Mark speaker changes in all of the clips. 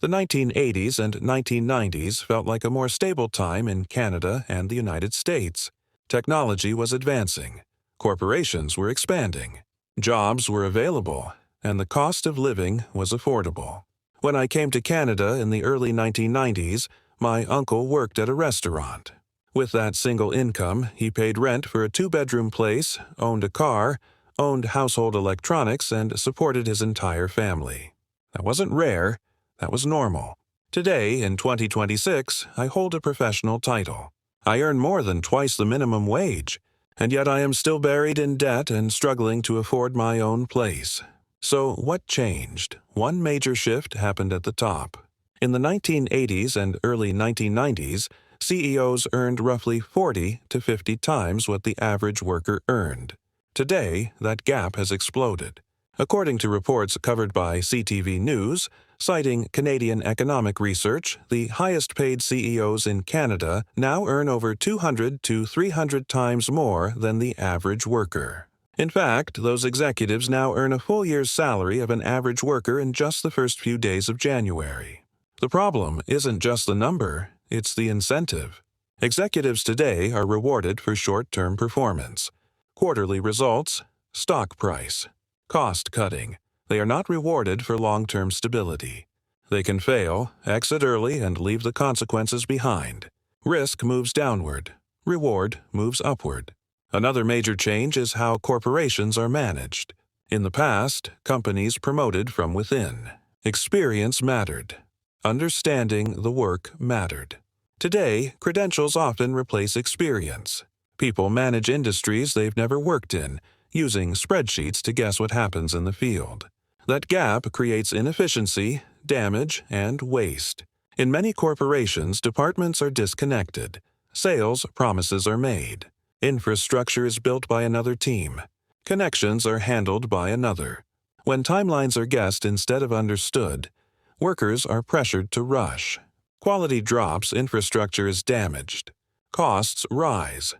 Speaker 1: The 1980s and 1990s felt like a more stable time in Canada and the United States. Technology was advancing, corporations were expanding, jobs were available, and the cost of living was affordable. When I came to Canada in the early 1990s, my uncle worked at a restaurant. With that single income, he paid rent for a two-bedroom place, owned a car, owned household electronics, and supported his entire family. That wasn't rare, that was normal. Today, in 2026, I hold a professional title. I earn more than twice the minimum wage, and yet I am still buried in debt and struggling to afford my own place. So what changed? One major shift happened at the top. In the 1980s and early 1990s, CEOs earned roughly 40 to 50 times what the average worker earned. Today, that gap has exploded. According to reports covered by CTV News, citing Canadian economic research, the highest-paid CEOs in Canada now earn over 200 to 300 times more than the average worker. In fact, those executives now earn a full year's salary of an average worker in just the first few days of January. The problem isn't just the number, it's the incentive. Executives today are rewarded for short-term performance, quarterly results, stock price, cost-cutting. They are not rewarded for long-term stability. They can fail, exit early, and leave the consequences behind. Risk moves downward. Reward moves upward. Another major change is how corporations are managed. In the past, companies promoted from within. Experience mattered. Understanding the work mattered. Today, credentials often replace experience. People manage industries they've never worked in, using spreadsheets to guess what happens in the field. That gap creates inefficiency, damage, and waste. In many corporations, departments are disconnected. Sales promises are made. Infrastructure is built by another team. Connections are handled by another. When timelines are guessed instead of understood, workers are pressured to rush. Quality drops, infrastructure is damaged. Costs rise.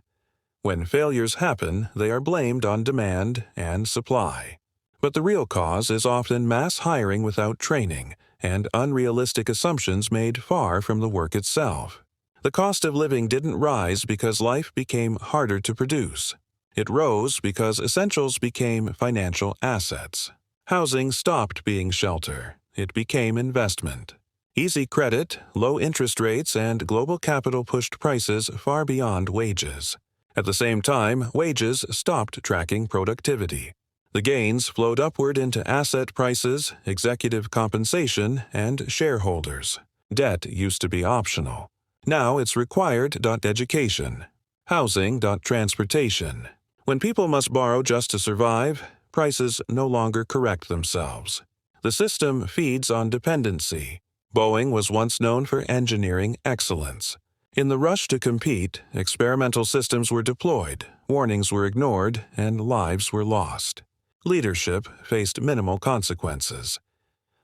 Speaker 1: When failures happen, they are blamed on demand and supply. But the real cause is often mass hiring without training and unrealistic assumptions made far from the work itself. The cost of living didn't rise because life became harder to produce. It rose because essentials became financial assets. Housing stopped being shelter. It became investment. Easy credit, low interest rates, and global capital pushed prices far beyond wages. At the same time, wages stopped tracking productivity. The gains flowed upward into asset prices, executive compensation, and shareholders. Debt used to be optional. Now it's required. Education. Housing. Transportation. When people must borrow just to survive, prices no longer correct themselves. The system feeds on dependency. Boeing was once known for engineering excellence. In the rush to compete, experimental systems were deployed, warnings were ignored, and lives were lost. Leadership faced minimal consequences.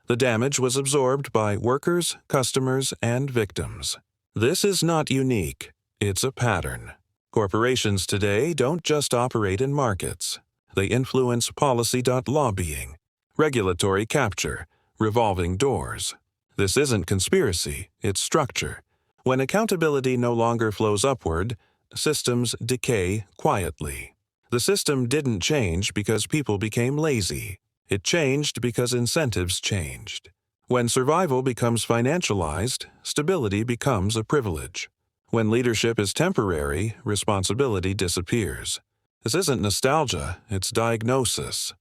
Speaker 1: The damage was absorbed by workers, customers, and victims. This is not unique. It's a pattern. Corporations today don't just operate in markets. They influence policy. Lobbying, regulatory capture, revolving doors. This isn't conspiracy, it's structure. When accountability no longer flows upward, systems decay quietly. The system didn't change because people became lazy. It changed because incentives changed. When survival becomes financialized, stability becomes a privilege. When leadership is temporary, responsibility disappears. This isn't nostalgia, it's diagnosis.